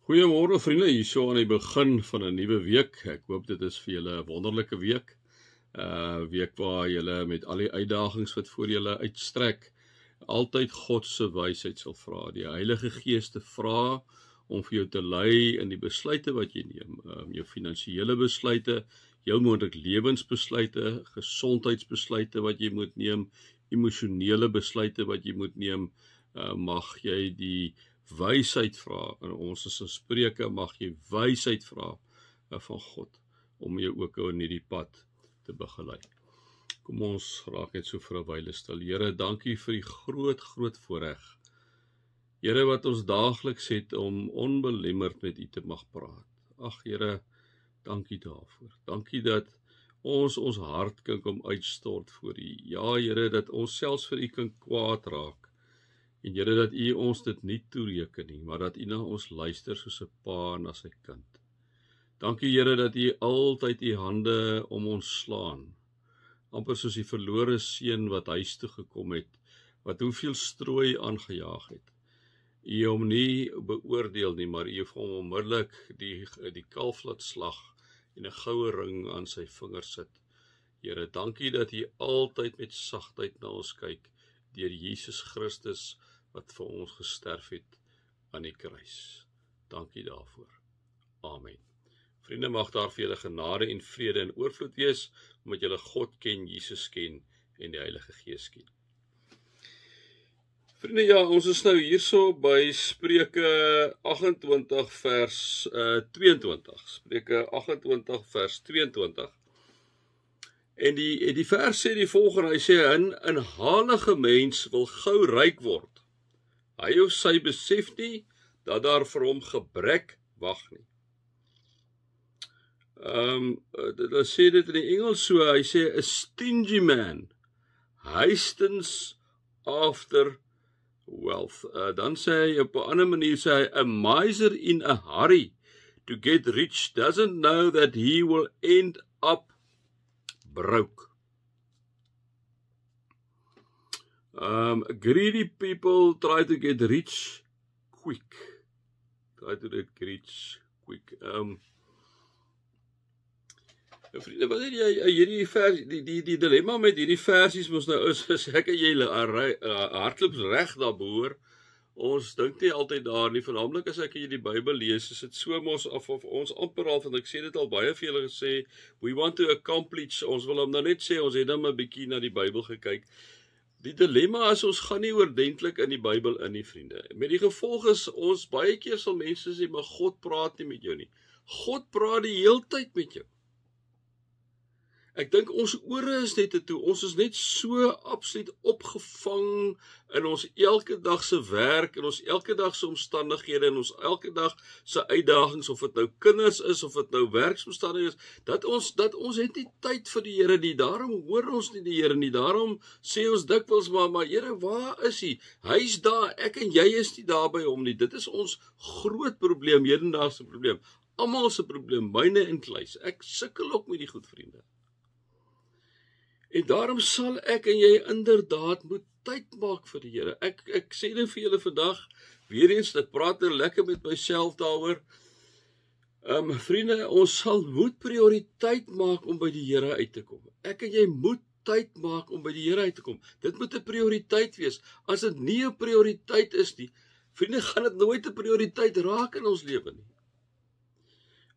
Goeiemôre vriende, hier so aan die begin van 'n nuwe week. Ek hoop dit is vir julle 'n wonderlike week. Week waar julle met al die uitdagings wat voor julle uitstrek, altyd God se wysheid sal vra. Die Heilige Gees te vra om vir jou te lei in die besluite wat jy neem. Jou finansiële besluite, jou moontlik lewensbesluite, gesondheidsbesluite wat jy moet neem, emosionele besluite wat jy moet neem. Mag jy die wysheid vra, en ons is in Spreuke, mag jy wysheid vra van God, om jou ook in hierdie pad te begelei. Kom ons raak net so vir 'n wyle stil. Here, dankie vir die groot voorreg. Here, wat ons daagliks het om onbelemmerd met U te mag praat. Ag Here, dankie daarvoor. Dankie dat ons hart kan kom uitstort voor U. Ja Here, dat ons selfs vir U kan kwaad raak. En Here, dat U ons dit nie toereken nie, maar dat U na ons luister soos 'n pa na sy kind. Dankie Here, dat U altyd U hande om ons slaan. Amper soos die verlore seun wat huis toe gekom het, wat hoeveel strooi aangejaag het. U hom nie beoordeel nie, maar U het hom onmiddellik die kalf laat slag en 'n goue ring aan sy vinger sit. Here, dankie dat U altyd met sagtheid na ons kyk, deur Jesus Christus wat vir ons gesterf het aan die kruis. Dankie daarvoor. Amen. Vriende, mag daar vir julle genade en vrede en oorvloed wees, omdat julle God ken, Jesus ken en die Heilige Gees ken. Vriende, ja, ons is nou hierso by Spreuke 28 vers 22. Spreuke 28 vers 22. En die vers sê die volgende, hy sê, 'n inhalige mens wil gou ryk word. Hy of sy besef nie, dat daar vir hom gebrek wag nie. Dat sê dit in die Engels so, hy sê, a stingy man hastens after wealth. Dan sê hy, op 'n ander manier sê hy, a miser in a hurry to get rich doesn't know that he will end up broke. Greedy people try to get rich quick. Vriende, wat hierdie vers, die dilemma met hierdie versies mos nou is ek en jy hardloop reg daar behoor. Ons dink nie altyd daar nie, veralnik as ek in die Bybel lees, is dit so mos of ons amper al, want ek sê dit al baie vir julle gesê, we want to accomplish, ons wil hom nou net sê, ons het dan 'n bietjie na die Bybel gekyk. Die dilemma is, ons gaan nie oordentlik in die Bybel in nie, vriende. Met die gevolg is, ons baie keer sal mense sê, maar God praat nie met jou nie. God praat die heeltyd met jou. Ek dink ons ore is net toe, ons is net so absoluut opgevang in ons elke dag se werk, in ons elke dag se omstandighede, in ons elke dag se uitdagings, of dit nou kinders is, of dit nou werksomstandighede is, dat ons het nie tyd vir die Here nie, daarom hoor ons nie die Here nie, daarom sê ons dikwels, maar Here, waar is hy? Hy's daar, ek en jy is nie daar by hom nie, dit is ons groot probleem, hedendaagse probleem, almal se probleem, myne en kluis, ek sukkel ook met die goed, vriende. En daarom sal ek en jy inderdaad moet tyd maak vir die Here. Ek sê dit vir julle vandag, weer eens, ek praat nou lekker met myself daaroor. Vriende, ons sal moet prioriteit maak om by die Here uit te kom. Ek en jy moet tyd maak om by die Here uit te kom. Dit moet 'n prioriteit wees. As dit nie 'n prioriteit is nie, vriende, gaan dit nooit 'n prioriteit raak in ons lewe nie.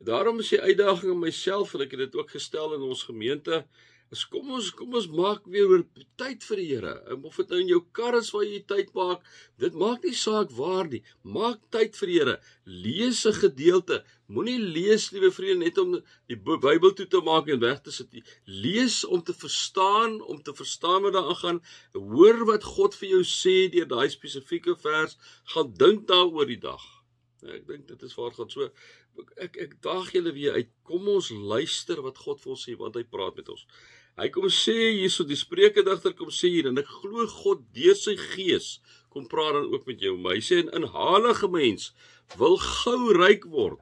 Daarom is die uitdaging aan myself, en ek het dit ook gestel in ons gemeente, is kom ons maak weer tyd vir die Here. Of dit nou in jou kar is waar jy tyd maak, dit maak nie saak waar nie. Maak tyd vir die Here. Lees 'n gedeelte. Moenie lees, liewe vriende, net om die Bybel toe te maak en weg te sit nie. Lees om te verstaan wat daar aangaan. Hoor wat God vir jou sê deur daai spesifieke vers. Gaan dink daaroor die dag. Ek dink dit is waar God so. Ek daag julle weer uit. Kom ons luister wat God vir ons sê, want hy praat met ons. Hy kom sê hierso, die Spreukedigter kom sê hier, en ek glo God deur sy Gees kom praat dan ook met jou. Maar hy sê 'n inhalige mens wil gou ryk word.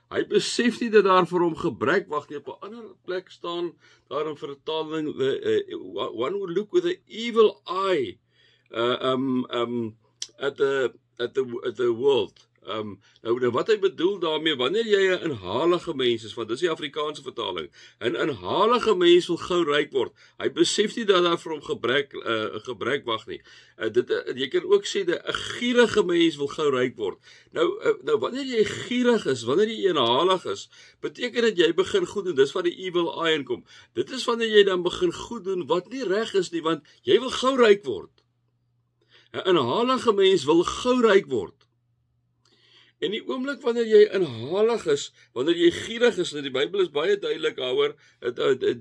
Hy besef nie dat daar vir hom gebrek wag nie. Op 'n ander plek staan daar in vertaling, one would look with an evil eye at the world. Nou wat hy bedoel daarmee, wanneer jy 'n inhalige mens is, want dis die Afrikaanse vertaling, 'n inhalige mens wil gou ryk word. Hy besef nie dat daar vir hom gebrek wag nie. Jy kan ook sê dat 'n gierige mens wil gou ryk word. Nou wanneer jy gierig is, wanneer jy inhalig is, beteken dit jy begin goed doen. Dis waar die evil eye inkom. Dit is wanneer jy dan begin goed doen wat nie reg is nie, want jy wil gou ryk word. 'n Inhalige mens wil gou ryk word. En die oomblik wanneer jy inhalig is, wanneer jy gierig is, die Bybel is baie duidelik daaroor,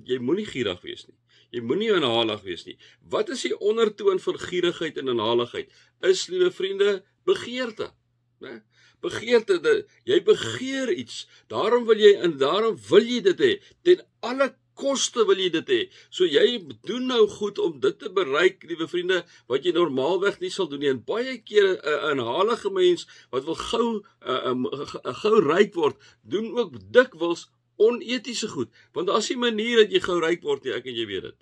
jy moenie gierig wees nie. Jy moenie inhalig wees nie. Wat is die ondertoon van gierigheid en inhaligheid? Is, liewe vriende, begeerte. Né? Begeerte, jy begeer iets, daarom wil jy dit hê. Ten alle koste wil jy dit hê. So jy doen nou goed om dit te bereik, liewe vriende, wat jy normaalweg nie sal doen nie. En baie kere 'n inhalige mens wat wil gou ryk word, doen ook dikwels onetiese goed. Want daar's 'n manier dat jy gou ryk word nie, ek en jy weet dit.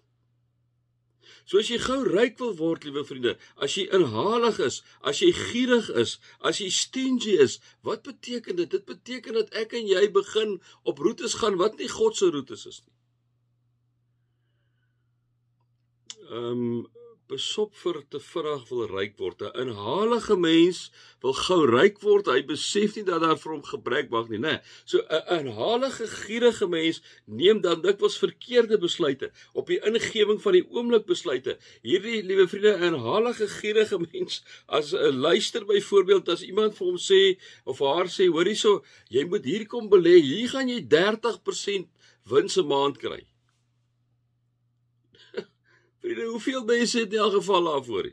So as jy gou ryk wil word, liewe vriende, as jy inhalig is, as jy gierig is, as jy stingy is, wat beteken dit? Dit beteken dat ek en jy begin op roetes gaan wat nie God se roetes is nie. Besop vir te vinnig wil ryk word. 'n Inhalige mens wil gou ryk word, hy besef nie dat daar vir hom gebrek wag nie, né? So 'n inhalige, gierige mens neem dan dikwels verkeerde besluite, op die ingewing van die oomblik besluite. Hierdie, liewe vriende, 'n inhalige, gierige mens, as 'n luister byvoorbeeld, as iemand vir hom sê, of haar sê, hoor hierso, jy moet hier kom belê, hier gaan jy 30% wins 'n maand kry. Vriende, hoeveel mense het in elk geval daarvoor?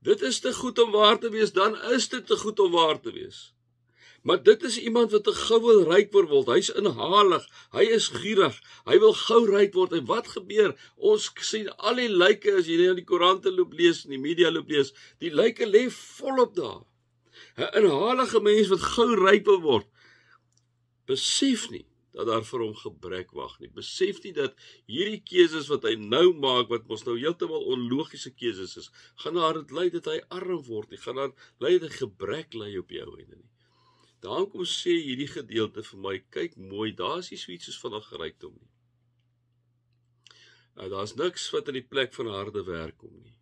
Dit is te goed om waar te wees, dan is dit te goed om waar te wees. Maar dit is iemand wat te gou wil ryk word, hy's inhalig, hy is gierig, hy wil gou ryk word, en wat gebeur? Ons sien al die lyke, as jy net die koerante loop lees, en die media loop lees, die lyke lê volop daar. 'n Inhalige mens wat gou ryk wil word, besef nie dat daar vir hom gebrek wag nie. Besef nie dat hierdie keuses wat hy nou maak, wat ons nou heeltemal onlogiese keuses is, gaan daar dit lei dat hy arm word nie, gaan daar lei dat hy gebrek lei op jou einde nie. Daarom kom sê hierdie gedeelte vir my, kyk mooi, daar is nie so iets soos vinnig rykdom nie. Daar's niks wat in die plek van harde werk kom nie.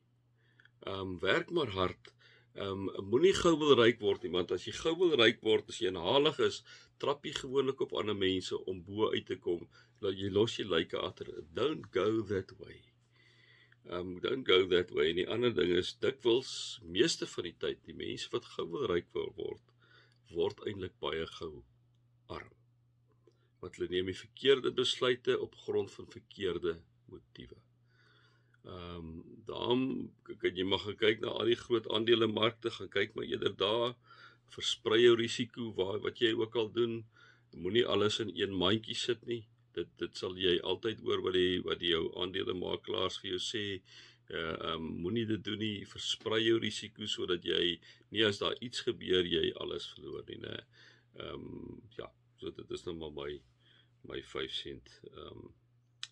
Werk maar hard. Moenie gou wil ryk word nie, want as jy gou wil ryk word, as jy inhalig is, trap jy gewoonlik op ander mense om bo uit te kom, dat jy los jy lyke agter. Don't go that way. Don't go that way. En die ander ding is, dikwels, meeste van die tyd, die mense wat gou wil ryk word eintlik baie gou arm. Want hulle neem die verkeerde besluite op grond van verkeerde motiewe. Daarom kan jy maar gaan kyk na al die groot aandelemarkte, gaan kyk maar eerder daar, versprei jou risiko, wat jy ook al doen, moenie alles in een mandjie sit nie, dit sal jy altyd hoor wat die jou aandelemakelaars vir jou sê, moenie dit doen nie, versprei jou risiko, sodat jy, nie as daar iets gebeur, jy alles verloor nie, né? Ja, so dit is nou maar my 5 sent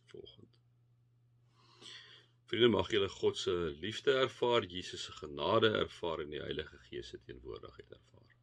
volgend. Vriende, mag julle God se liefde ervaar, Jesus se genade ervaar en die Heilige Gees se teenwoordigheid ervaar.